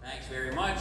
Thanks very much.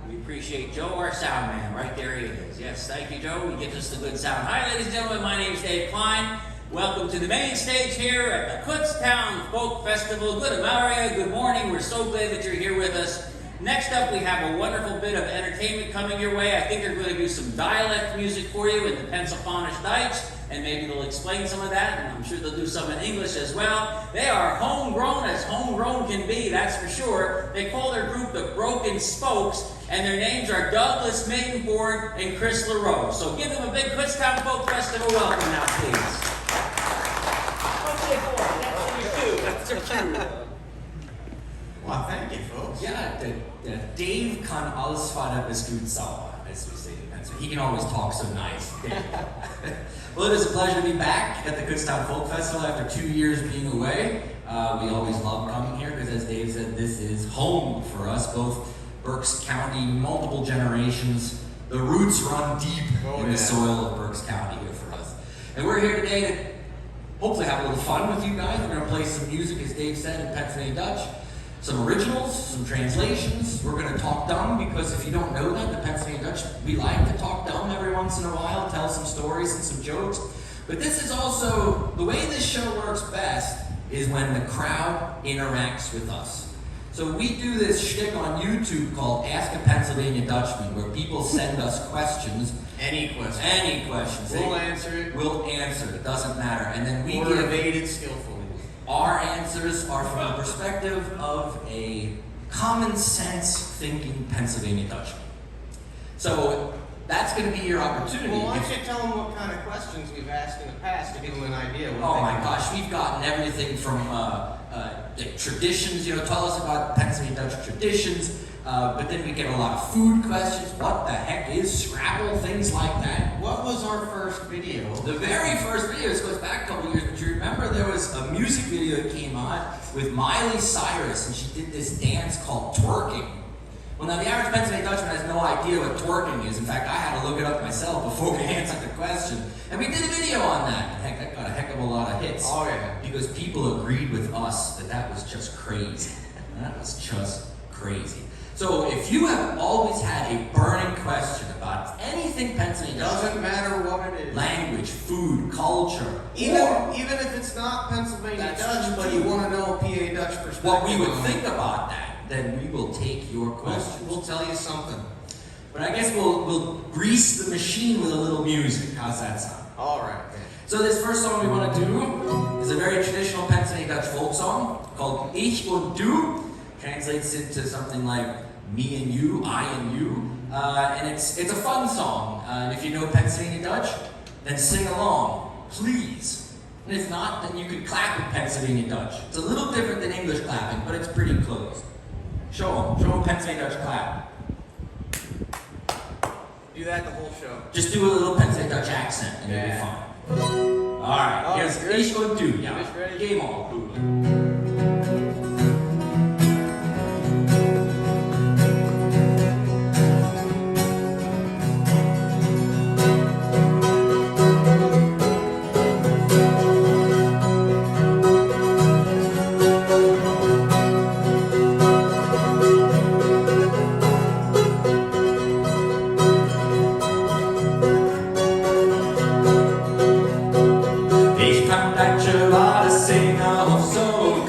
We appreciate Joe, our sound man. Right there he is. Yes, thank you, Joe. He gives us the good sound. Hi, ladies and gentlemen. My name is Dave Klein. Welcome to the main stage here at the Kutztown Folk Festival. Good Amaria. Good morning. We're so glad that you're here with us. Next up, we have a wonderful bit of entertainment coming your way. I think they're going to do some dialect music for you in the Pennsylvanisch Deutsch, and maybe they'll explain some of that, and I'm sure they'll do some in English as well. They are homegrown as homegrown can be, that's for sure. They call their group the Broken Spokes, and their names are Douglas Madenford and Chris LaRose. So give them a big Kutztown Folk Festival welcome now, please. That's your cue. Well, thank you, folks. Yeah, Dave kann alles fahren bis gut sauber, as we say in Pennsylvania. He can always talk so nice. Well, it is a pleasure to be back at the Kutztown Folk Festival after 2 years being away. We always love coming here because, as Dave said, this is home for us, both Berks County, multiple generations. The roots run deep in the soil of Berks County here for us. And we're here today to hopefully have a little fun with you guys. We're going to play some music, as Dave said, in Pennsylvania Dutch. Some originals, some translations. We're going to talk dumb because if you don't know that, the Pennsylvania Dutch, we like to talk dumb every once in a while, tell some stories and some jokes. But this is also, the way this show works best is when the crowd interacts with us. So we do this shtick on YouTube called Ask a Pennsylvania Dutchman, where people send us questions. Any questions. Any questions. We'll answer it. We'll answer it, doesn't matter. And then we Or evade it skillfully. Our answers are from the perspective of a common sense thinking Pennsylvania Dutchman. So that's going to be your opportunity. Well, why don't you tell them what kind of questions we've asked in the past to give them an idea? Oh my gosh, we've gotten everything from traditions, tell us about Pennsylvania Dutch traditions, but then we get a lot of food questions. What the heck is Scrabble? Things like that. What was our first video? The very first video, this goes back a couple years, but you remember there was a music video that came out with Miley Cyrus, and she did this dance called twerking. Well, now the average Pennsylvania Dutchman has no idea what twerking is. In fact, I had to look it up myself before we answered the question. And we did a video on that. Heck, that got a heck of a lot of hits. Oh, yeah. Because people agreed with us that that was just crazy. That was just crazy. So if you have always had a burning question about anything Pennsylvania Dutch, Doesn't matter what it is. language, food, culture, Even if it's not Pennsylvania Dutch, but you want to know a PA Dutch perspective. what we would think about that, then we will take your questions. We'll tell you something. But I guess we'll grease the machine with a little music. How's that sound? All right. So this first song we want to do is a very traditional Pennsylvania Dutch folk song called Ich und Du. Translates into something like me and you, I and you. And it's a fun song. And if you know Pennsylvania Dutch, then sing along, please. And if not, then you can clap in Pennsylvania Dutch. It's a little different than English clapping, but it's pretty close. Show them Pennsylvania Dutch clap. Do that the whole show. Just do a little Pennsylvania Dutch accent and you'll be fine. Alright, here's Ich und Du. Ja, game on. Ich kann Deutsche Wörter singen und so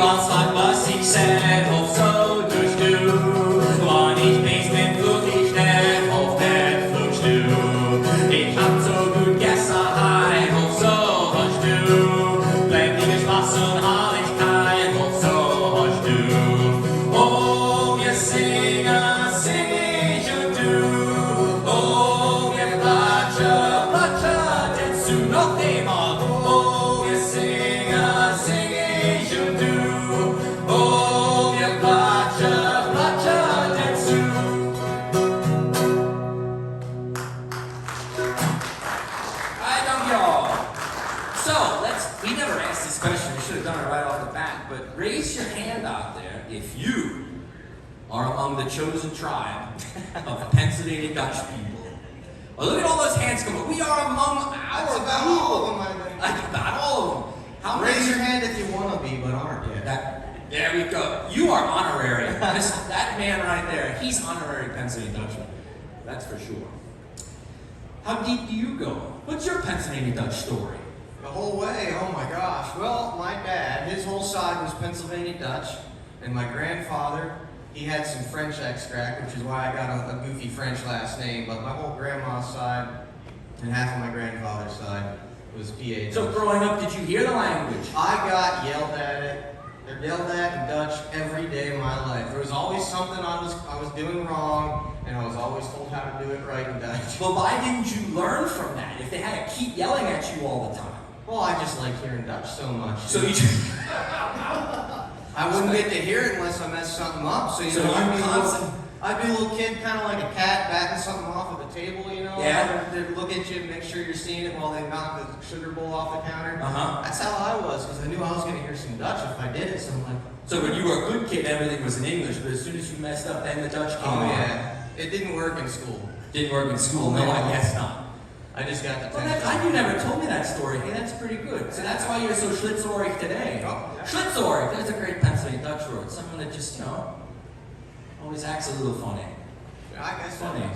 was hat, was ich selber so durchdu. Wann ich mich bin, guck ich nicht auf Netflix du. Ich hab so gut gestern heim, auf so hast du. Blendiger Spaß und Herrlichkeit, auf so hast du. Oh, wir singen, sing ich und du. Oh, wir platschen, platschen, jetzt du noch immer. Oh, wir singen, sing ich und du. Oh, wir platschen, platschen, jetzt du. I don't y'all. So we never asked this question. We should have done it right off the bat. But raise your hand out there if you are among the chosen tribe of Pennsylvania Dutch people. Well, look at all those hands coming. We are among That's our about people. all of them, I think. Like about all of them. How Raise many? your hand if you want to be, but aren't yet. There we go. You are honorary. That man right there, he's honorary Pennsylvania Dutchman. That's for sure. How deep do you go? What's your Pennsylvania Dutch story? The whole way, oh my gosh. Well, my dad, his whole side was Pennsylvania Dutch, and my grandfather, he had some French extract, which is why I got a goofy French last name, but my whole grandma's side and half of my grandfather's side was PA So Dutch. growing up, did you hear the language? I got yelled at it. They're yelled at in Dutch every day of my life. There was always something I was doing wrong, and I was always told how to do it right in Dutch. But why didn't you learn from that if they had to keep yelling at you all the time? Well, I just like hearing Dutch so much. So you I wouldn't get to hear it unless I messed something up. So, So know, you're I'd be a little kid, kind of like a cat, batting something off at the table, you know? Yeah. They'd look at you and make sure you're seeing it while they knock the sugar bowl off the counter. Uh-huh. That's how I was, because I knew I was going to hear some Dutch if I did it. So I'm like, So when you were a good kid, everything was in English, but as soon as you messed up, then the Dutch came oh on. yeah. It didn't work in school. Didn't work in school. No, I guess not. I just got the You never told me that story. Hey, that's pretty good. So that's why you're so schlitzorig today. Oh, yeah. Schlitzorig, there's a great Pennsylvania Dutch word. Someone that just, always acts a little funny. I guess Funny. funny.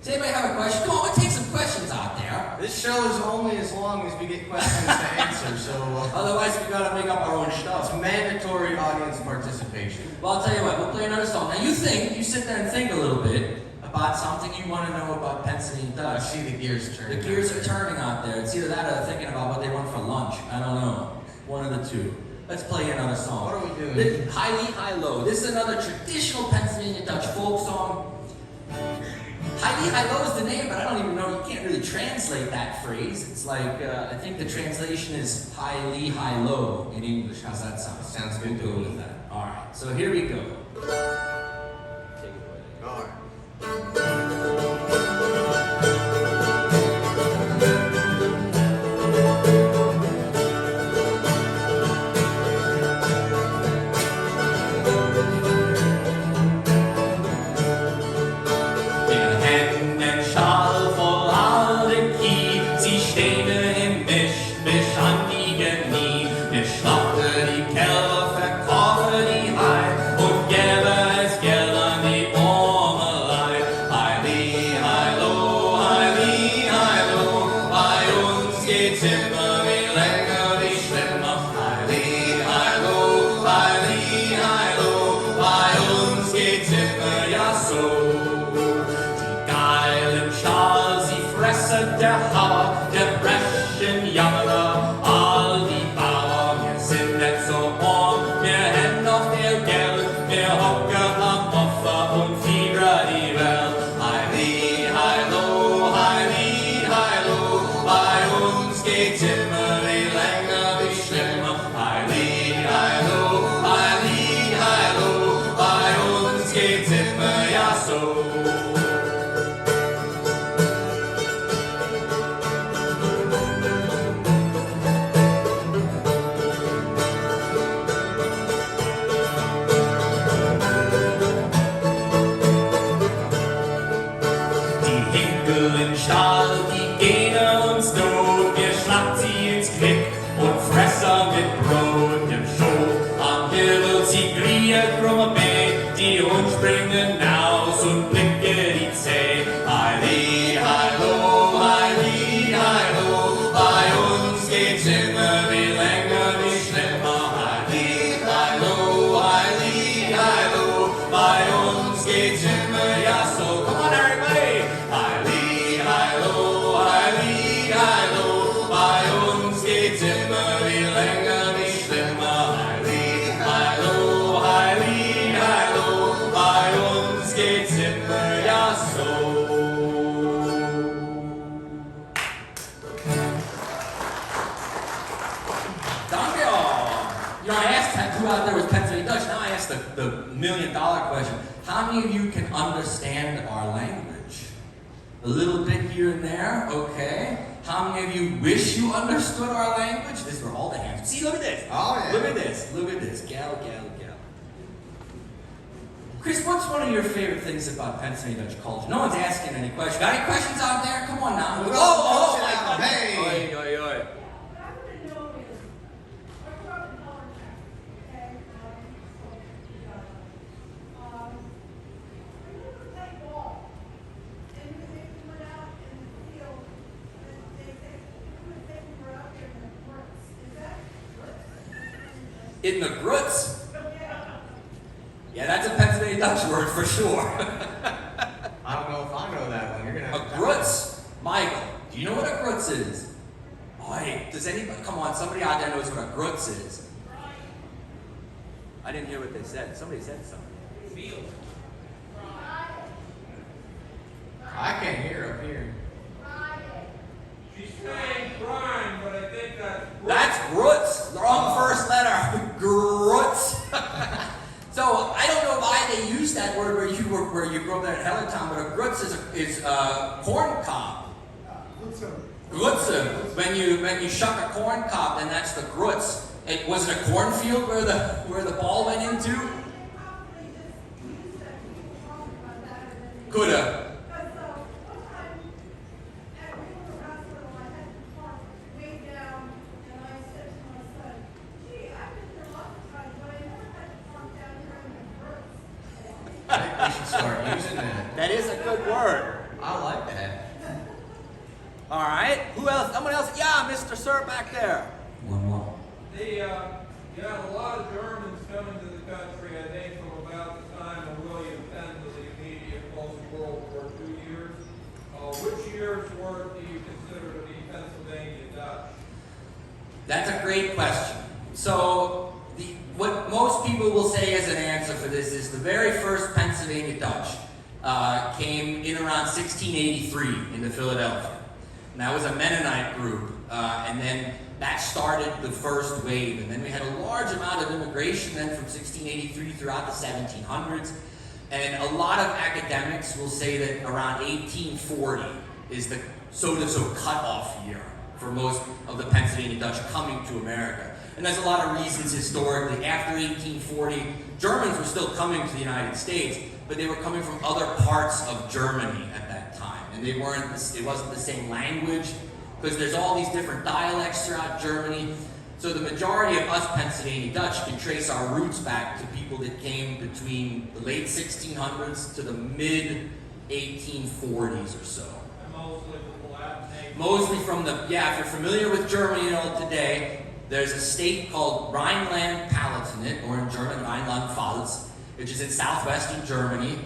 Does anybody have a question? Come on, we'll take some questions out there. This show is only as long as we get questions to answer, so Otherwise, we gotta make up our own it's stuff. mandatory audience participation. Well, I'll tell you what, we'll play another song. Now, you sit there and think a little bit about something you want to know about Pennsylvania I Dutch. see the gears The turning. gears are turning out there. It's either that or they're thinking about what they want for lunch. I don't know. One of the two. Let's play another song. What are we doing? Highly High Low. This is another traditional Pennsylvania Dutch folk song. Highly High Low is the name, but I don't even know. You can't really translate that phrase. It's like, I think the translation is Highly High Low in English. How's that sound? Sounds good to We'll go me. with that. All right. So here we go. Take it away. All right. Der Händen Schal voll alten Kiel, sie stehen im Misch an die Knie. Wir schlachten die Kälber, verkaufen die Hai und geben es Geld an die arme Leib. Heili, heilo, heili, heilo, bei uns geht's immer wie länger, wie schlimmer. Heili, heilo, heili, heilo, bei uns geht's immer ja so. Geil im Stahl, sie fressen der Hauer, der Breschen Jammerer, all die Bauern, wir sind nicht so arm, wir hätten noch viel Geld, wir hocken am Opfer und fiebern die Welt. Heili, heilo, heili, heilo, bei uns geht's immer wie länger, wie schlimmer. Heili, heilo, heili, heilo, bei uns geht's immer ja so. Die Hinkel in Stahl, die gehen uns tot. Wir schlagen sie ins Knick und fressen mit Brot im Schoß. Am Himmel sie griechen krumme Beet, die Hund springen aus und blicken die Zähne. Heili, heilo, heili, heilo, bei uns geht's immer wie länger, wie schlimmer. Heili, heilo, out there was Pennsylvania Dutch. Now I ask the million-dollar question. How many of you can understand our language? A little bit here and there, okay. How many of you wish you understood our language? This is where all the hands. See, look at this. Oh, yeah. Look at this. Look at this. Gal. Chris, what's one of your favorite things about Pennsylvania Dutch culture? No one's asking any questions. Got any questions out there? Come on now. Oh, my goodness. hey. Oi. In the grutz? Yeah, that's a Pennsylvania Dutch word for sure. I don't know if I know that one. You're gonna have A to grutz? Michael, do you know what a grutz is? Oi, does anybody, come on, somebody out there knows what a grutz is. I didn't hear what they said. Somebody said something. Field. I can't hear up here. She's saying crime, but I think That's grutz. Wrong first letter. Grutz. So I don't know why they use that word where you grew up there in Hellertown, but a grutz is a corn cob. Grutze. When you shuck a corn cob, then that's the grutz. Was it a cornfield where the ball went into? Coulda. I think we should start using that. That is a good word. I like that. All right. Who else? Someone else? Yeah, Mr. Sir back there. One more. you had a lot of Germans coming to the country, I think, from about the time of William Penn to the immediate post-World War II years. Which year's work do you consider to be Pennsylvania Dutch? That's a great question. So, what most people will say as an answer for this is the very first Pennsylvania Dutch came in around 1683 into Philadelphia. And that was a Mennonite group. And then that started the first wave. And then we had a large amount of immigration then from 1683 throughout the 1700s. And a lot of academics will say that around 1840 is the so cutoff year for most of the Pennsylvania Dutch coming to America. And there's a lot of reasons historically. After 1840, Germans were still coming to the United States, but they were coming from other parts of Germany at that time. And it wasn't the same language, because there's all these different dialects throughout Germany. So the majority of us Pennsylvania Dutch can trace our roots back to people that came between the late 1600s to the mid 1840s or so. And mostly the Palatinate. Mostly from if you're familiar with Germany today, there's a state called Rhineland-Palatinate, or in German, Rhineland-Pfalz, which is in southwestern Germany.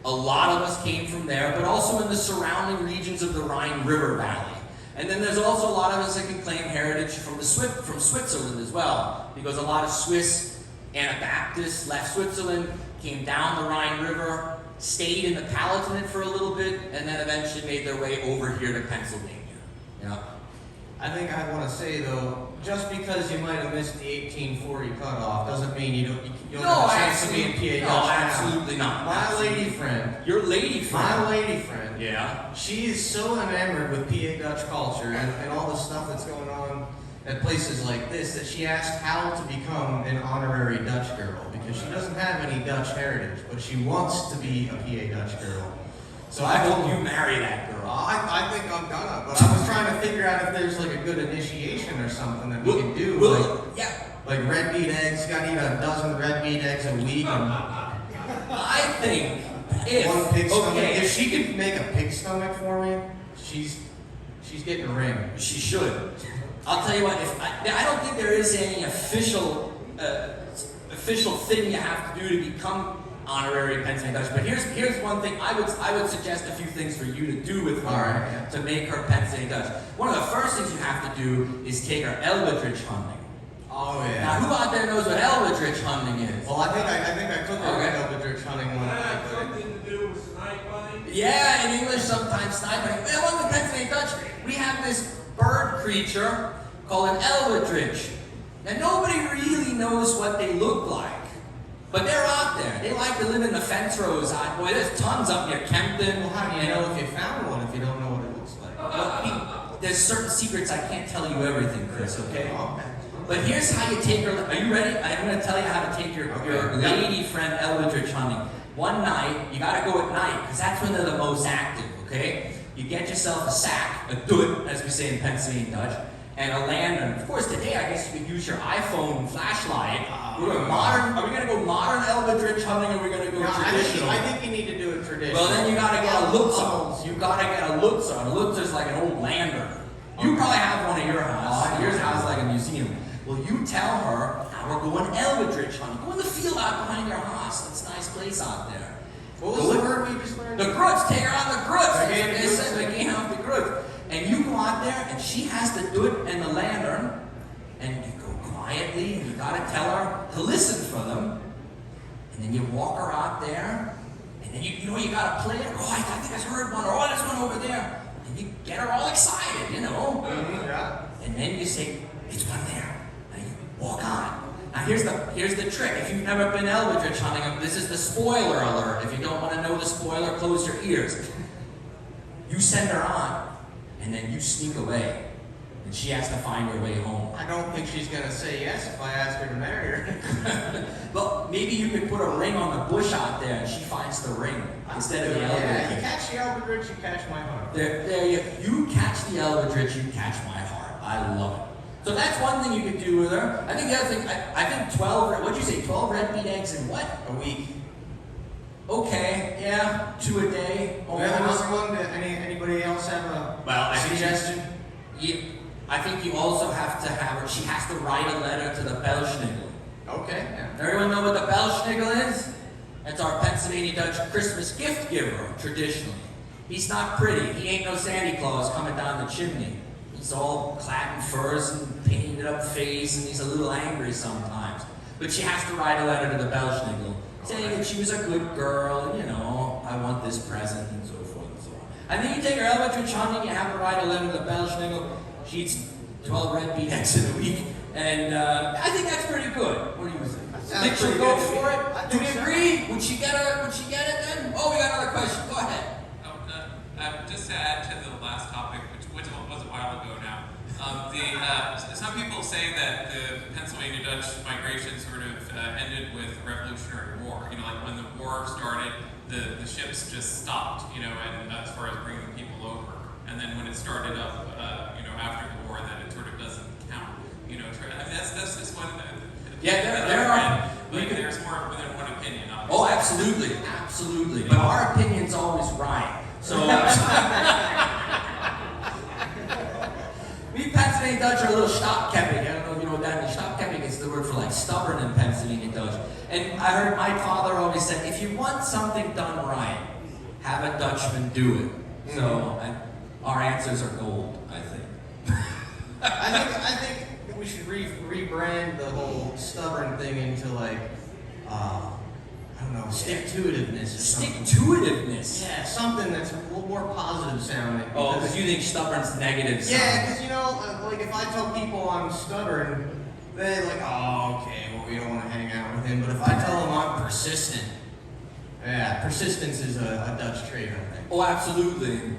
A lot of us came from there, but also in the surrounding regions of the Rhine River Valley. And then there's also a lot of us that can claim heritage from Switzerland as well, because a lot of Swiss Anabaptists left Switzerland, came down the Rhine River, stayed in the Palatinate for a little bit, and then eventually made their way over here to Pennsylvania. I think I want to say though, just because you might have missed the 1840 cutoff doesn't mean you don't have a chance to be in PA Dutch now. Absolutely not. My lady friend. Your lady friend. My lady friend. Yeah. She is so enamored with PA Dutch culture and all the stuff that's going on at places like this that she asked how to become an honorary Dutch girl, because she doesn't have any Dutch heritage, but she wants to be a PA Dutch girl. So I hope you marry that girl. I think I'm gonna, but I was trying to figure out if there's like a good initiation or something that we can do. Like red meat eggs, gotta eat a dozen red meat eggs a week. And I think one pig stomach. If she could make a pig stomach for me, she's getting a ring. She should. I'll tell you what. I don't think there is any official thing you have to do to become honorary Pennsylvania Dutch. But here's one thing I would suggest a few things for you to do with her to make her Pennsylvania Dutch. One of the first things you have to do is take her Elbitridge hunting. Oh yeah. Now who out there knows what Elbitridge hunting is? Well, I think I took her Elbitridge hunting one. Does that have something to do with snipe hunting? Yeah, in English sometimes snipe hunting. Well, in the Pennsylvania Dutch, we have this bird creature called an Elbitridge. And nobody really knows what they look like. But they're out there. They like to live in the fence rows. Boy, there's tons up near Kempton. Well, how do you know if you found one if you don't know what it looks like? Well, there's certain secrets. I can't tell you everything, Chris, okay? Okay. But here's how you take her. Are you ready? I'm going to tell you how to take your lady friend Eldridge hunting. One night, you got to go at night, because that's when they're the most active, okay? You get yourself a sack, a doot, as we say in Pennsylvania Dutch, and a lantern. Of course, today I guess you could use your iPhone flashlight. We're modern. Are we going to go modern Eldridge hunting, or are we going to go traditional? I think you need to do it traditional. Well, then you got to get a Lutzer. You got to get a Lutzer. A Lutzer's like an old lantern. You probably have one at your house. Yours house is like a museum. Well, you tell her, we're going Eldridge hunting. Go in the field out behind your house. It's a nice place out there. What was the word we just learned? The grudge. Take her on the grudge. They said the game of the grudge. And you go out there, and she has the doot and the lantern, and you go quietly, and you got to tell her to listen for them. And then you walk her out there, and then you know you got to play it. Oh, I think I heard one. Oh, there's one over there. And you get her all excited, you know. Yeah. And then you say, it's one there. Now you walk on. Now here's the trick. If you've never been Eldridge hunting, this is the spoiler alert. If you don't want to know the spoiler, close your ears. You send her on, and then you sneak away. And she has to find her way home. I don't think she's going to say yes if I ask her to marry her. Well, maybe you could put a ring on the bush out there, and she finds the ring instead of the Eldridge. Yeah, you catch the Eldridge, you catch my heart. There you catch the Eldridge, you catch my heart. I love it. So that's one thing you could do with her. I think the other thing, I think 12, what'd you say, 12 red meat eggs in what? A week. Okay, yeah, 2 a day. We have another one. Anybody else have a suggestion? I think you also have to have her, she has to write a letter to the Belschnickel. Okay. Yeah. Everyone know what the Belschnickel is? That's our Pennsylvania Dutch Christmas gift giver, traditionally. He's not pretty. He ain't no Santa Claus coming down the chimney. He's all clad in furs and painted up face, and he's a little angry sometimes. But she has to write a letter to the Belschnickel, saying that she was a good girl, and, you know, I want this present, and so forth and so on. And then you take her Eldridge hunting, you have her write a letter to the Belschnickel. She eats 12 red meat eggs in a week, and I think that's pretty good. What do you think? Think she'll go for it? Do we agree? Would she get it then? Oh, we got another question. Go ahead. Just to add to the last topic, which was a while ago now, some people say that the Pennsylvania Dutch migration sort of ended with the Revolutionary War. You know, like when the war started, the ships just stopped, you know, and as far as bringing people over. And then when it started up, you know, after the war, that it sort of doesn't count. You know, I mean, that's just one. Yeah, there are. There's more than one opinion. Obviously. Oh, absolutely, absolutely. But our opinion's always right. So we Pennsylvania Dutch are a little stopkepping. I don't know if you know what that means. Stopkepping is the word for like stubborn in Pennsylvania Dutch. And I heard my father always said, if you want something done right, have a Dutchman do it. So our answers are gold, I think. I think we should rebrand the whole stubborn thing into like, I don't know, stick-to-itiveness or something. Stick-to-itiveness? Yeah, something that's a little more positive sounding. Oh, because you think stubborn's negative sounding. Yeah, because you know, like if I tell people I'm stubborn, they're like, oh, okay, well we don't want to hang out with him. But if I tell them I'm persistent, yeah, persistence is a Dutch trait, I think. Oh, absolutely.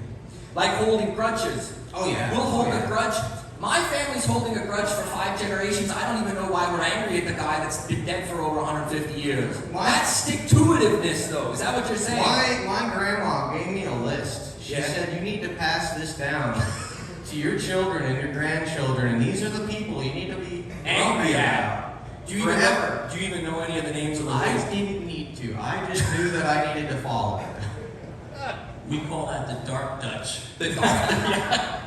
Like holding grudges. Oh yeah. We'll hold a grudge. My family's holding a grudge for 5 generations. I don't even know why we're angry at the guy that's been dead for over 150 years. That's stick-to-itiveness, though. Is that what you're saying? My grandma gave me a list. She said, you need to pass this down to your children and your grandchildren, and these are the people you need to be angry at. Do you even know any of the names of the list? I didn't need to. I just knew that I needed to follow it. We call that the dark Dutch. The dark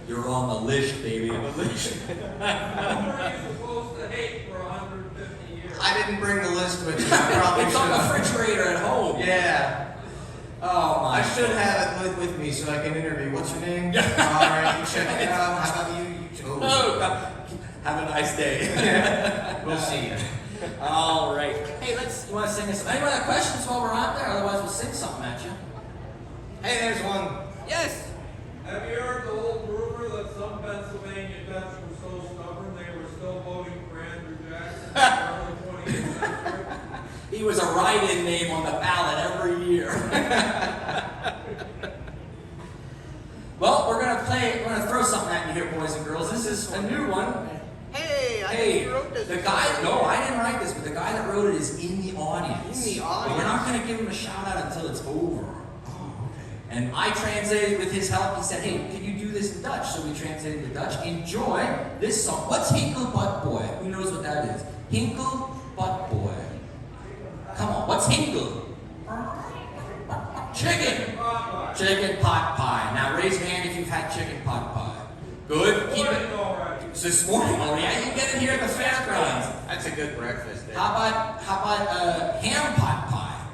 You're on the list, baby. On the list. What are you supposed to hate for 150 years? I didn't bring the list with me. I probably it's on the refrigerator at home. Yeah. Oh my. I should have it with me so I can interview. What's your name? All right, you check it out. How about you? Oh, have a nice day. We'll see you. All right. Hey, you want to sing us? Anyone have questions while we're out there? Otherwise, we'll sing something at you. Hey, there's one. Yes. Have you heard the old rumor that some Pennsylvania Dutch were so stubborn they were still voting He was a write-in name on the ballot every year. Well, we're gonna throw something at you here, boys and girls. This is a new one. Hey, I Hey, think you wrote this. the guy, no, I didn't write this, but the guy that wrote it is in the audience. In the But we're not audience? gonna give him a shout out until it's over. Oh, okay. And I translated with his help. He said, hey, can you do this in Dutch? So we translated the Dutch. Enjoy this song. What's Hinkel Butt Boy? Who knows what that is? Hinkel Butt Boy. Come on, what's Hinkel? Chicken. Chicken pot pie. Now raise your hand if you've had chicken pot pie. Good. Keep it. This morning already. Yeah, you get it here at the fairgrounds. That's a good breakfast. Dave. How about ham pot pie?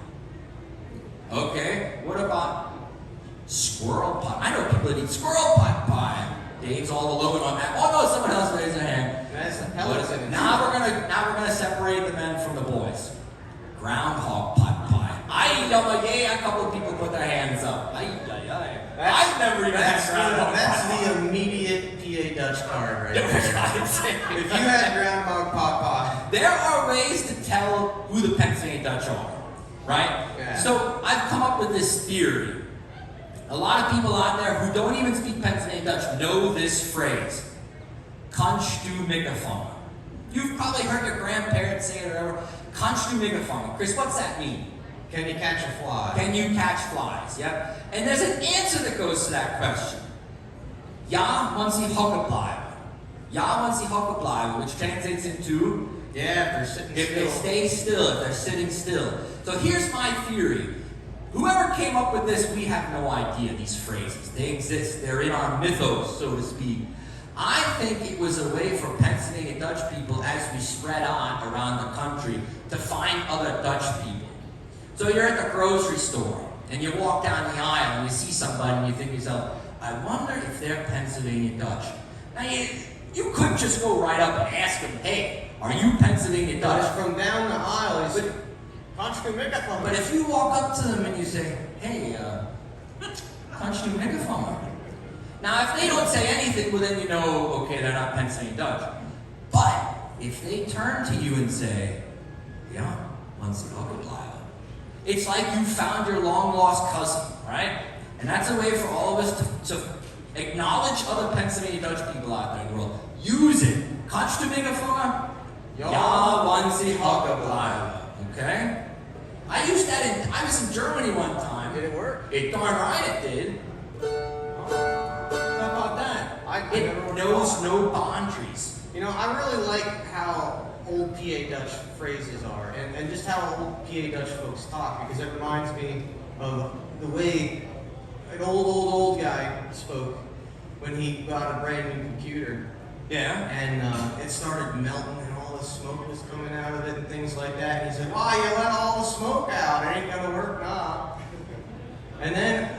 Okay. What about squirrel pot? I know people that eat squirrel pot pie. Dave's all alone on that. Oh no, someone else raised their hand. That's the pellets in it. Now we're gonna separate the men from the boys. Groundhog pot pie. A couple of people put their hands up. I've never even had groundhog pot That's pie. the immediate PA Dutch card right there. If you had groundhog pot pie, There are ways to tell who the Pennsylvania Dutch are, right? Yeah. So I've come up with this theory. A lot of people out there who don't even speak Pennsylvania Dutch know this phrase. Kannst du megaphone? You've probably heard your grandparents say it or whatever. Kannst du megaphone? Chris, what's that mean? can you catch a fly? Can you catch flies? Yep. And there's an answer that goes to that question. Ja, want sie hocken bleiben. Ja, want sie hocken bleiben, which translates into Yeah, if they're sitting if they still. stay still, if they're sitting still. So here's my theory. Whoever came up with this, we have no idea, these phrases. They exist. They're in our mythos, so to speak. I think it was a way for Pennsylvania Dutch people, as we spread on around the country, to find other Dutch people. So you're at the grocery store, and you walk down the aisle, and you see somebody, and you think to yourself, I wonder if they're Pennsylvania Dutch. Now, you couldn't just go right up and ask them, hey, are you Pennsylvania But Dutch? from down the aisle, he's Kannst du megaphone? But if you walk up to them and you say, hey, kannst du megaphone? Now, if they don't say anything, well, then you know, okay, they're not Pennsylvania Dutch. But if they turn to you and say, yeah, want sie hocken bleiben? It's like you found your long-lost cousin, right? And that's a way for all of us to acknowledge other Pennsylvania Dutch people out there in the world. Use it. Kannst du megaphone? Ja, want sie hocken bleiben? Okay? I used that I was in Germany one time. Did it work? It darn right it did. How about that? I It never would've knows thought. no boundaries. You know, I really like how old PA Dutch phrases are, and just how old PA Dutch folks talk, because it reminds me of the way an old guy spoke when he got a brand new computer, Yeah. and it started melting, and all the smoke was coming out of it, and things like that. And he said, "Why you let all the smoke out? It ain't gonna work now." And then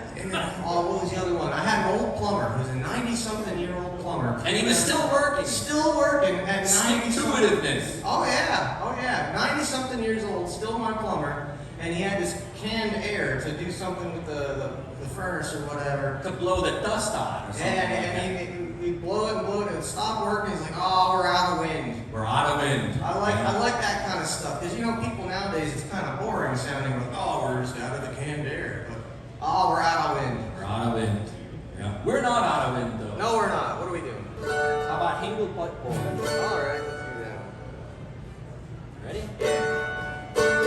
what was the other one? I had an old plumber, who's a 90-something-year-old plumber, And he was still working. still working at 90. Stick-to-itiveness. Oh yeah, 90-something years old, still my plumber, and he had this canned air to do something with the furnace or whatever. To blow the dust on or something. And he'd blow it and it would stop working. He's like, "Oh, we're out of wind." We're out of wind. I like that kind of stuff, because people nowadays, it's kind of boring sounding, like, "Oh, we're just out of the canned air," but "Oh, we're out of wind." We're out of wind. Yeah. We're not out of wind though. No, we're not. What are we doing? How about Hingle Butt Boy? All right, let's do that. Ready? Yeah.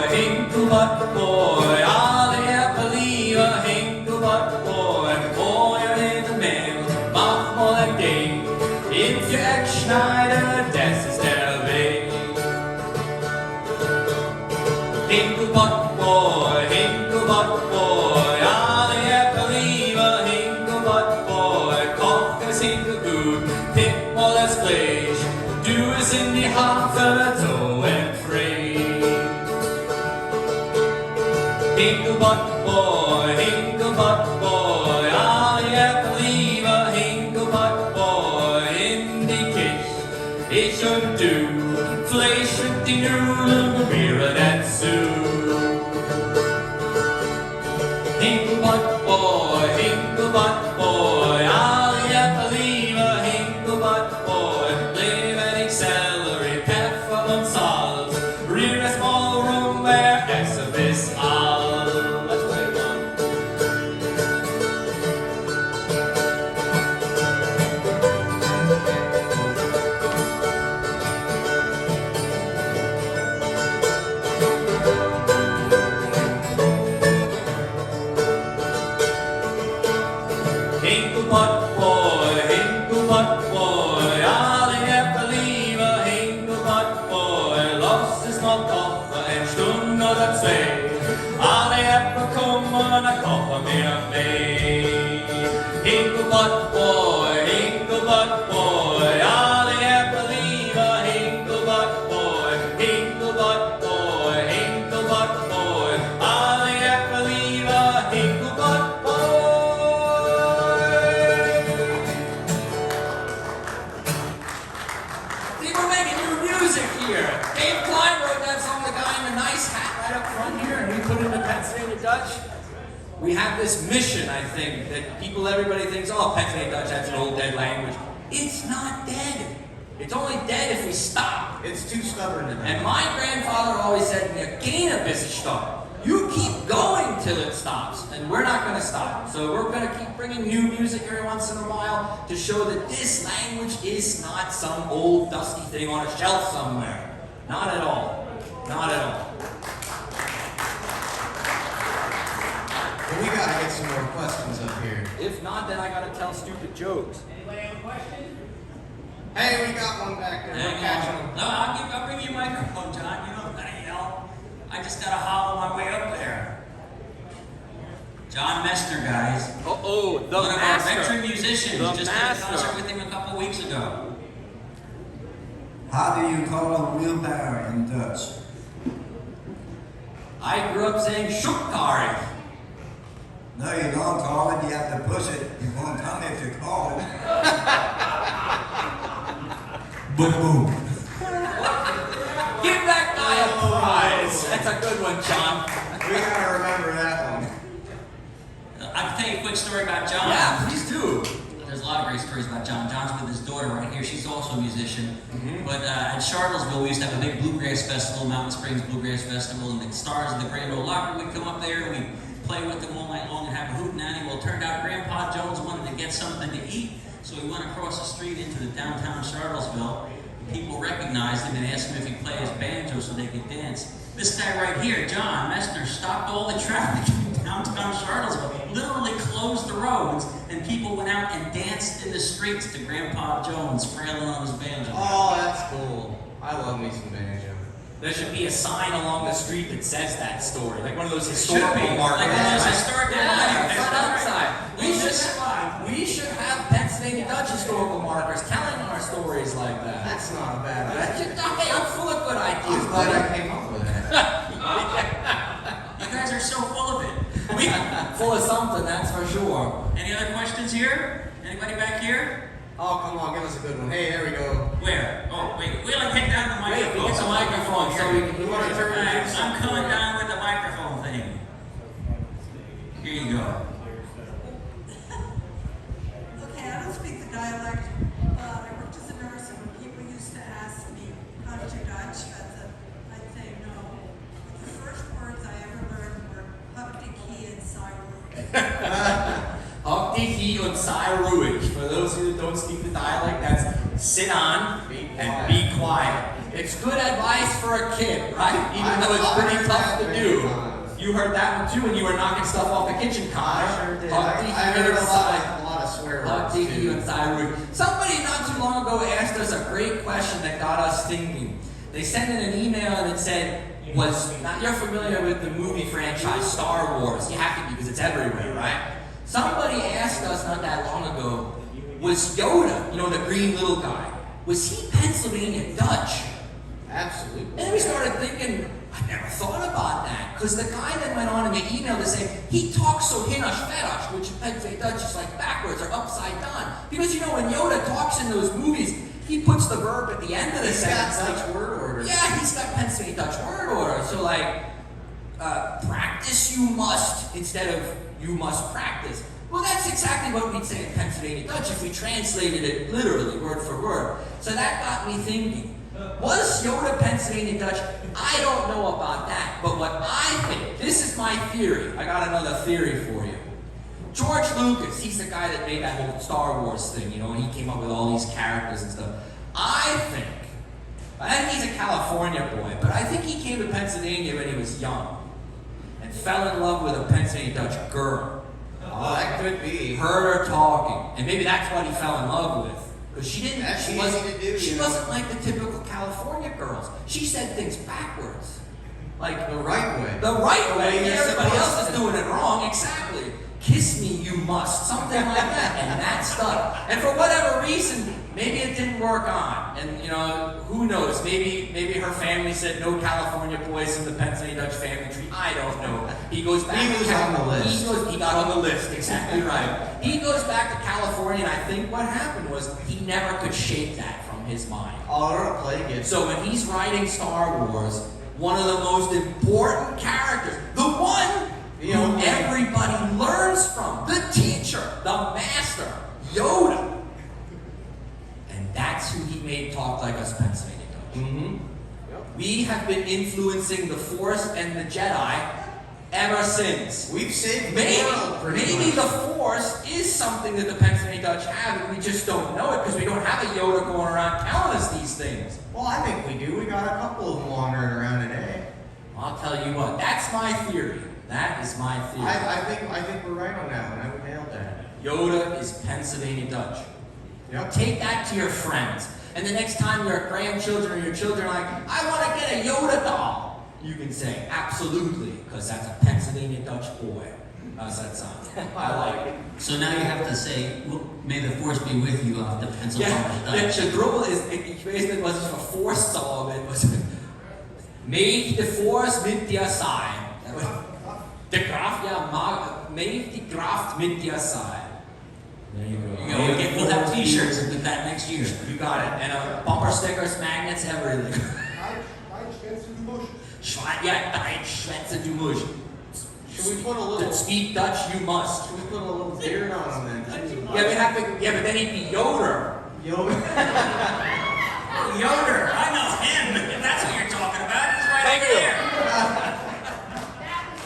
Hinkel Butt Boy, alle Liebe, Hinkel Butt Boy, boy in the Mail, mach mal ein Ding, in für Eckschneider, das ist der Weg. Hinkel Butt Boy, alle Liebe, Hinkel Butt Boy, koch es Hinkel gut, pick mal das Fleisch, du es in die Hafer, so entfrei. Hinkel Butt Boy, alle Liebe, Hinkel Butt Boy, in die Kist, ich und du, Fleisch und dinner, beer and soup. Hinklebutt boy, I'll yet believe a hinklebutt boy. Live and accelerate, peppermint solids, rear a small room where exhibits all. That's what I want. Hinklebutt boy, I'll yet believe a hinklebutt boy. Lost his small koffer en stund och dat svej. Alle yet bekommen a koffer mer mig. Hinklebutt boy, I'll yet believe a hinklebutt boy. Hinklebutt boy, I'll yet believe a hinklebutt boy. We're making new music here. Dave Klein wrote that song, the guy in the nice hat right up front here, and we put it in the Pennsylvania Dutch. We have this mission, I think, that everybody thinks, oh, Pennsylvania Dutch, that's an old dead language. It's not dead. It's only dead if we stop. It's too stubborn to die. And my grandfather always said, "You gain a bis stop. You keep going till it stops." And we're not going to stop. So we're going to keep bringing new music every once in a while to show that this language is not some old dusty thing on a shelf somewhere. Not at all. Not at all. Well, we gotta get some more questions up here. If not, then I got to tell stupid jokes. Anybody have a question? Hey, we got one back there. We're catching them. No, I'll bring you a microphone, John. You don't gotta yell. I just gotta hollow my way up there. John Mester, guys. The One of our master. veteran musicians. The Just did a master. concert with him a couple weeks ago. How do you call a wheelbarrow in Dutch? I grew up saying "shukari." No, you don't call it, you have to push it. You won't come if you call it. Boom, boom. Give that guy a prize. That's a good one, John. We gotta remember that one. I can tell you a quick story about John. Yeah, please do. There's a lot of great stories about John. John's with his daughter right here. She's also a musician. But at Charlottesville, we used to have a big bluegrass festival, Mountain Springs Bluegrass Festival, and the stars of the Grand Ole Opry would come up there, and we'd play with them all night long and have a hootenanny. Well, it turned out Grandpa Jones wanted to get something to eat, so he went across the street into the downtown Charlottesville. People recognized him and asked him if he'd play his banjo so they could dance. This guy right here, John Mester, stopped all the traffic in downtown Charlottesville, literally closed the roads, and people went out and danced in the streets to Grandpa Jones, frailing on his banjo. Oh, that's cool. I love me some banjo. There should be a sign along the street that says that story, like one of those should historical be. markers. Like those historical monuments. front outside. We should have Pennsylvania Dutch historical markers telling our stories like that. That's not a bad idea. Hey, I'm full of good I'm ideas. glad I came up with that. You guys are so full of it. Full of something, that's for sure. Any other questions here? Anybody back here? Oh, come on, give us a good one. Hey, there we go. Where? Oh, wait. We'll take down the Wait, microphone. we get the microphone so we can. We want to turn All right, it I'm coming down with the microphone thing. Here you go. Okay, I don't speak the dialect, but I worked as a nurse, and when people used to ask me, "How did you Dutch?" I'd say no. But the first words I ever learned were "Huptiki" and "Siru." Hoktihi und sei ruhig. For those of you that don't speak the dialect, that's sit on and be quiet. It's good advice for a kid, right? Even though it's pretty tough to do. You heard that one too when you were knocking stuff off the kitchen counter. I sure did. Hoktihi I heard und sei. a lot of swear words. Hoktihi und sei ruhig. Somebody not too long ago asked us a great question that got us thinking. They sent in an email and it said, you're familiar with the movie franchise Star Wars. You have to be because it's everywhere, right? Somebody asked us not that long ago, was Yoda, the green little guy, was he Pennsylvania Dutch? Absolutely. And then we started thinking, I never thought about that. Because the guy that went on in the email to say, he talks so hinash ferash, which in Pennsylvania Dutch is like backwards or upside down. Because when Yoda talks in those movies, he puts the verb at the end of the He's got sentence. Dutch word order. Yeah, he's got Pennsylvania Dutch word order. So like, practice you must instead of you must practice. Well, that's exactly what we'd say in Pennsylvania Dutch if we translated it literally, word for word. So that got me thinking, was Yoda Pennsylvania Dutch? I don't know about that. But what I think, this is my theory. I got another theory for you. George Lucas, he's the guy that made that whole Star Wars thing, you know, and he came up with all these characters and stuff. I think he's a California boy, but I think he came to Pennsylvania when he was young and fell in love with a Pennsylvania Dutch girl. Oh, that could be. Heard her talking, and maybe that's what he fell in love with. Because she didn't, That's she easy wasn't, to do, she you know. wasn't like the typical California girls. She said things backwards. Like The right way. the right The way, way and you're everybody else supposed is to. doing it wrong. Exactly. Kiss me, you must. Something like that. And that stuck. And for whatever reason, maybe it didn't work on. And you know, who knows? Maybe her family said no California boys in the Pennsylvania Dutch family tree. I don't know. He goes back. He was on the list. He got on the list. Exactly right. He goes back to California, and I think what happened was he never could shake that from his mind. Oh, it'll plague you. So when he's writing Star Wars, one of the most important characters, the one The who only- everybody learns from, the teacher, the master, Yoda. And that's who he made talk like us Pennsylvania Dutch. Mm-hmm. We have been influencing the Force and the Jedi ever since. We've saved the world pretty Maybe much. the Force is something that the Pennsylvania Dutch have, and we just don't know it because we don't have a Yoda going around telling us these things. Well, I think we do. We got a couple of them wandering around today. I'll tell you what, that's my theory. That is my theory. I think we're right on that one. I would nail that. Yoda is Pennsylvania Dutch. Yep. Take that to your friends. And the next time your grandchildren or your children are like, I want to get a Yoda doll, you can say, absolutely, because that's a Pennsylvania Dutch boy. How's that sound? I like it. So now you have to say, well, may the force be with you off the Pennsylvania Yeah, Dutch. the drill is, it wasn't a force song, it was, May the force mit dir sein. The Kraft, ja, may the Kraft mit dir sein. There you go. We'll have t-shirts with that next year. You got it. And bumper stickers, magnets, everything. Dein Schwätze, du musst. Should we put a little? Speak Dutch, you must. Should we put a little beard on him then? Yeah, we have to. Yeah, but then he'd be Yoder. Yoda. Yoder, I know him. If that's what you're talking about, he's right over there.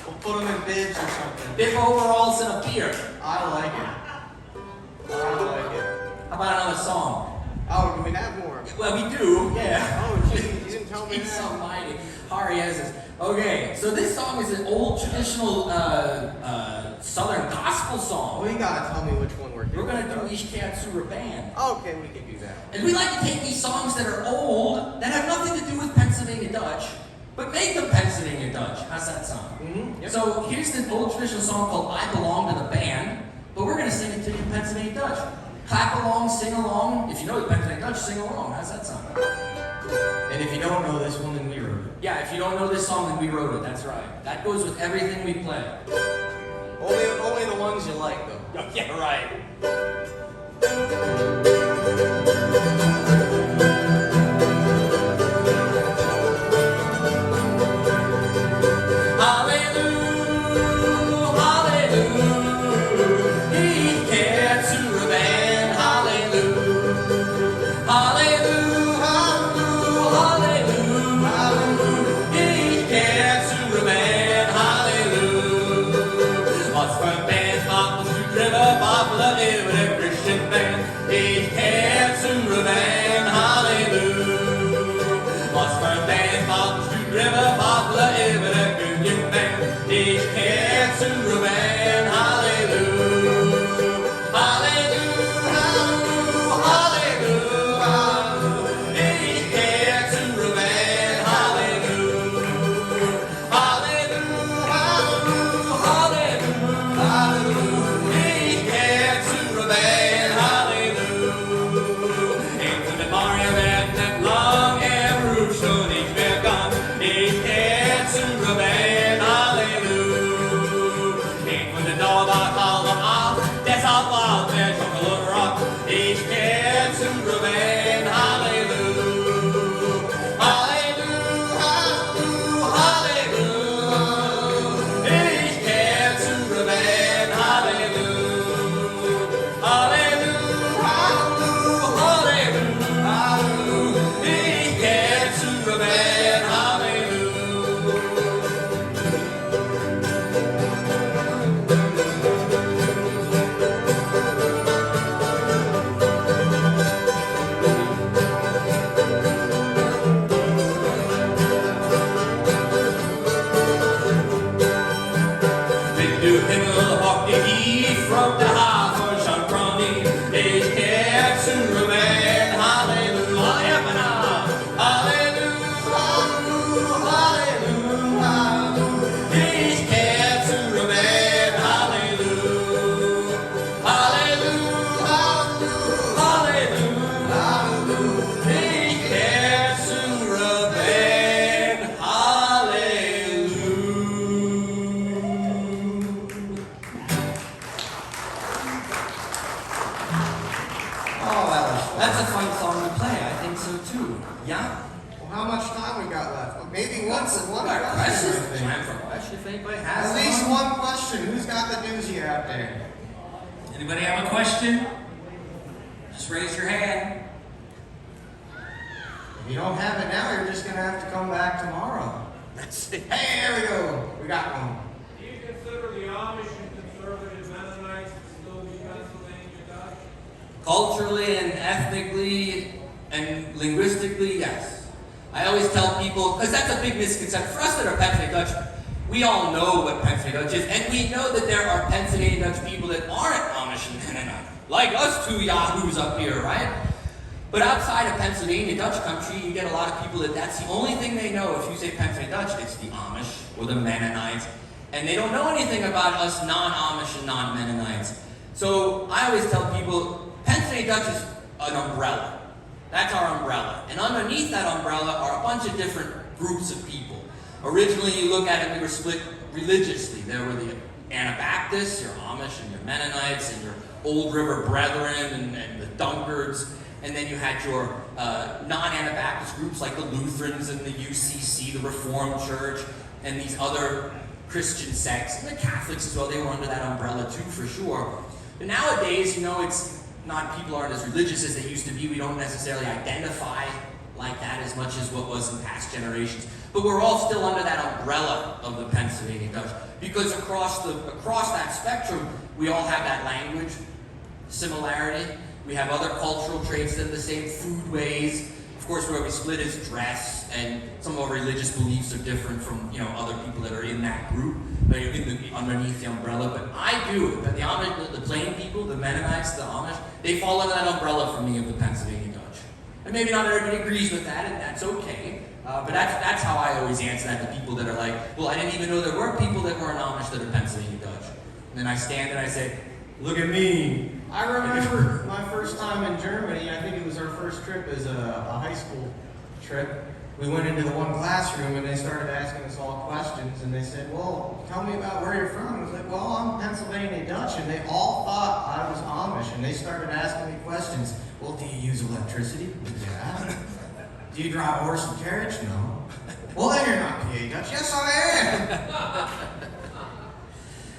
We'll put him in bibs or something. Big overalls and a beard. I like it. I like it. How about another song? Oh, do we have more? Well, we do. Yeah. Oh, gee, you didn't tell me It's that. almighty. Harriezes. Okay, so this song is an old traditional Southern gospel song. Well, you gotta tell me which one we're doing. We're gonna do Ish Katsura Band. Okay, we can do that. And we like to take these songs that are old, that have nothing to do with Pennsylvania Dutch, but make them Pennsylvania Dutch. How's that sound? Mm-hmm. Yep. So here's the old traditional song called I Belong to the Band, but we're gonna sing it to you in Pennsylvania Dutch. Clap along, sing along. If you know the Pennsylvania Dutch, sing along. How's that sound? And if you don't know this one, then we wrote it. Yeah, if you don't know this song, then we wrote it. That's right. That goes with everything we play. Only the ones you like, though. Yeah, right. What's for band, Papa, River, Papa, That's a fun song to play. I think so too. Yeah? Well, how much time we got left? Well, maybe one question. I Questions? think. Time for questions if anybody has At least one. one question. Who's got the doozy out there? Anybody have a question? Just raise your hand. If you don't have it now, you're just gonna have to come back tomorrow. That's it. Hey, there we go. We got one. Do you consider the Amish and conservative Mennonites to still be Pennsylvania Dutch? Culturally and ethnically and linguistically, yes. I always tell people, because that's a big misconception. For us that are Pennsylvania Dutch, we all know what Pennsylvania Dutch is, and we know that there are Pennsylvania Dutch people that aren't Amish and Mennonite, like us two yahoos up here, right? But outside of Pennsylvania Dutch country, you get a lot of people that that's the only thing they know. If you say Pennsylvania Dutch, it's the Amish or the Mennonites, and they don't know anything about us non-Amish and non-Mennonites. So I always tell people, Pennsylvania Dutch is an umbrella. That's our umbrella. And underneath that umbrella are a bunch of different groups of people. Originally, you look at it, we were split religiously. There were the Anabaptists, your Amish and your Mennonites, and your Old River Brethren and the Dunkards. And then you had your non-Anabaptist groups like the Lutherans and the UCC, the Reformed Church, and these other Christian sects, and the Catholics as well. They were under that umbrella too, for sure. But nowadays, you know, it's not, people aren't as religious as they used to be. We don't necessarily identify like that as much as what was in past generations. But we're all still under that umbrella of the Pennsylvania Dutch. Because across that spectrum, we all have that language similarity. We have other cultural traits that are the same, food ways. Of course, where we split is dress, and some of our religious beliefs are different from, you know, other people that are in that group, underneath the umbrella. But I do. But the Amish, the plain people, the Mennonites, the Amish, they fall under that umbrella for me of the Pennsylvania Dutch. And maybe not everybody agrees with that, and that's okay. But that's how I always answer that to people that are like, well, I didn't even know there were people that were Amish that are Pennsylvania Dutch. And then I stand and I say, look at me. I remember my first time in Germany. I think it was our first trip as a high school trip. We went into the one classroom and they started asking us all questions, and they said, well, tell me about where you're from. I was like, well, I'm Pennsylvania Dutch, and they all thought I was Amish, and they started asking me questions. Well, do you use electricity? Yeah. Do you drive a horse and carriage? No. Well, then you're not PA Dutch. Yes, I am.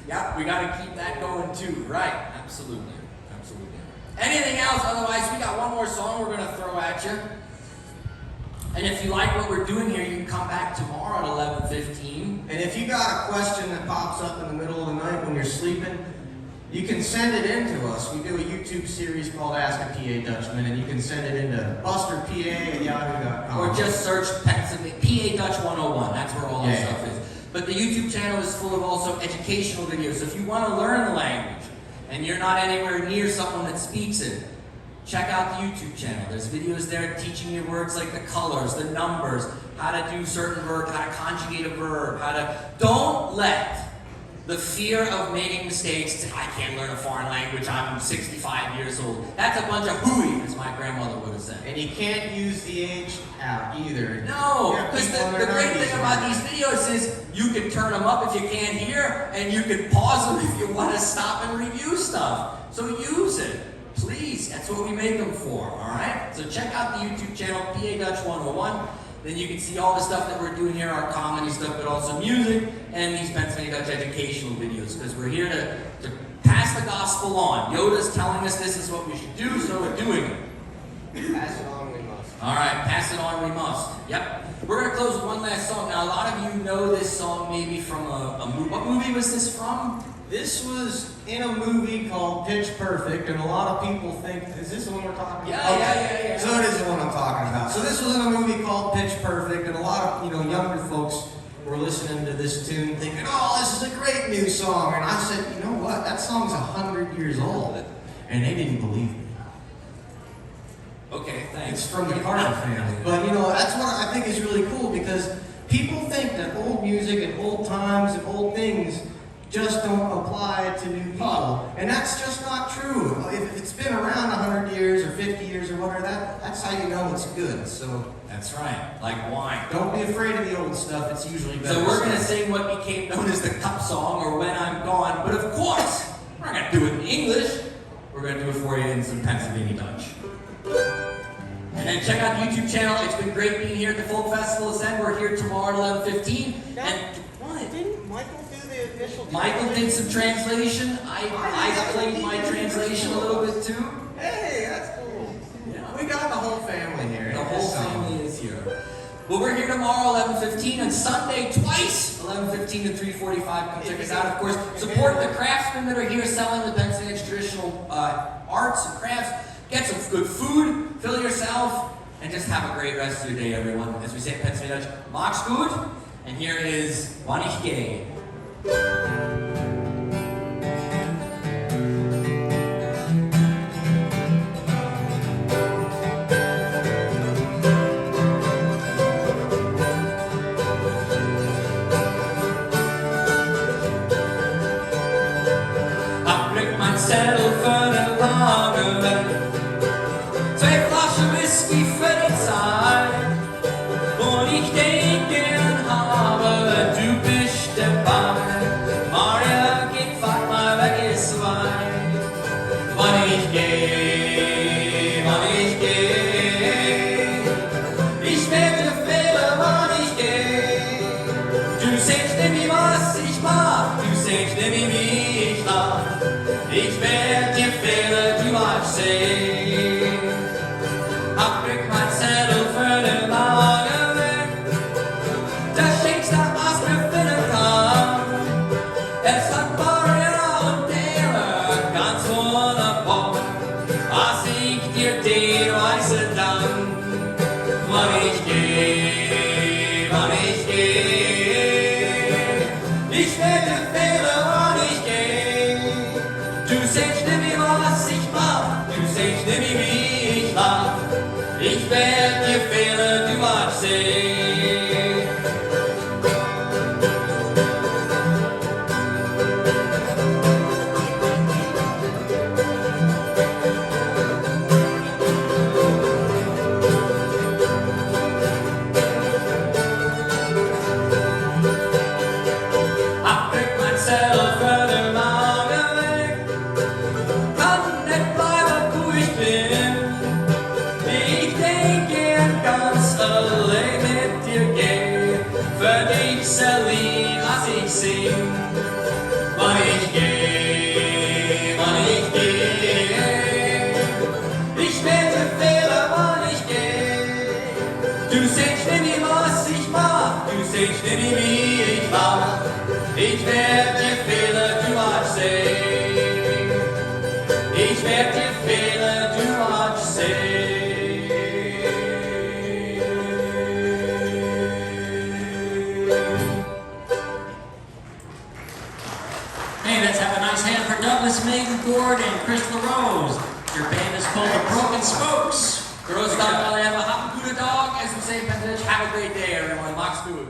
Yeah, we got to keep that going too. Right, absolutely. Absolutely. Anything else? Otherwise, we got one more song we're going to throw at you. And if you like what we're doing here, you can come back tomorrow at 11:15. And if you got a question that pops up in the middle of the night when you're sleeping, you can send it in to us. We do a YouTube series called Ask a PA Dutchman, and you can send it into busterpa@yahoo.com. Or just search PA Dutch 101. That's where all this stuff is. But the YouTube channel is full of also educational videos. So if you want to learn the language and you're not anywhere near someone that speaks it, check out the YouTube channel. There's videos there teaching you words like the colors, the numbers, how to do certain verbs, how to conjugate a verb, how to... Don't let the fear of making mistakes, I can't learn a foreign language, I'm 65 years old. That's a bunch of hooey, as my grandmother would have said. And you can't use the age app either. No, because the great thing about these videos is you can turn them up if you can't hear, and you can pause them if you want to stop and review stuff. So use it, please. That's what we make them for, all right? So check out the YouTube channel, PA Dutch 101. Then you can see all the stuff that we're doing here, our comedy stuff, but also music, and these Pennsylvania Dutch educational videos, because we're here to pass the gospel on. Yoda's telling us this is what we should do, so we're doing it. Pass it on, we must. All right, pass it on, we must. Yep. We're going to close with one last song. Now, a lot of you know this song maybe from a movie. What movie was this from? This was in a movie called Pitch Perfect, and a lot of people think, is this the one we're talking about? Yeah. So it is the one I'm talking about. So this was in a movie called Pitch Perfect, and a lot of younger folks were listening to this tune thinking, oh, this is a great new song. And I said, you know what? That song's 100 years old. And they didn't believe me. Okay, thanks. It's from the Carter family. But that's what I think is really cool, because people think that old music and old times and old things just don't apply to new people. And that's just not true. If it's been around 100 years or 50 years or whatever, that's how you know it's good. So that's right, like wine. Don't be afraid of the old stuff. It's usually better. So we're going to sing what became known as the cup song, or When I'm Gone. But of course, we're not going to do it in English. We're going to do it for you in some Pennsylvania Dutch. And check out the YouTube channel. It's been great being here at the Folk Festival. As I said, we're here tomorrow at 11:15. And Didn't Michael do the initial? Michael did some translation. I played my translation a little bit too. Hey, that's cool. Yeah. We got the whole family here. The whole family is here. Well, we're here tomorrow, 11:15, and Sunday twice, 11:15 and 3:45. Come check us out. Of course, support the craftsmen that are here selling the Pennsylvania traditional arts and crafts. Get some good food, fill yourself, and just have a great rest of your day, everyone. As we say in Pennsylvania Dutch, Max gut. And here is Wann ich gehe. Zettel für den Wagen weg. 2 Flaschen Whisky für die Zeit. Und ich den gern habe, du bist dabei. Maria, geht fahrt mal weg, ist weit. Wann ich geh, ich werde fehlen, wann ich geh. Du sagst nicht, was ich mach, du sagst nicht, wie ich lach. Ich werd dir fehlen, du magst sehen. Abrick mein Zettel für den Wagen weg. Da steht's nach, was mir finden kann. Es hat Maria und Dere ganz wunderbar. Was ich dir den weiße Dank. Wann ich geh, ich werd dir fehlen, wann ich geh. Du sagst nicht, was ich mach, du sagst nicht, wie ich lach. Ich werd dir fehlen, du magst sehen. Abrick mein Zettel für den Wagen weg. Kann nicht bleiben, wo ich bin. Ich denk gern ganz allein mit dir gehen. Für dich, Celine, was ich sing. Wann ich geh, ich werd dir fehlen, wann ich geh. Du sagst nicht, was ich mach, du sagst nicht, wie ich lach. Ich werd dir fehlen, du magst sehen. Ich werd dir fehlen, du magst sehen. Hey, let's have a nice hand for Douglas Madenford and Chris LaRose. Your band is called The Broken Spokes. Girls, have a hot and good dog. As we say in Pennsylvania, have a great day, everyone. Max gut.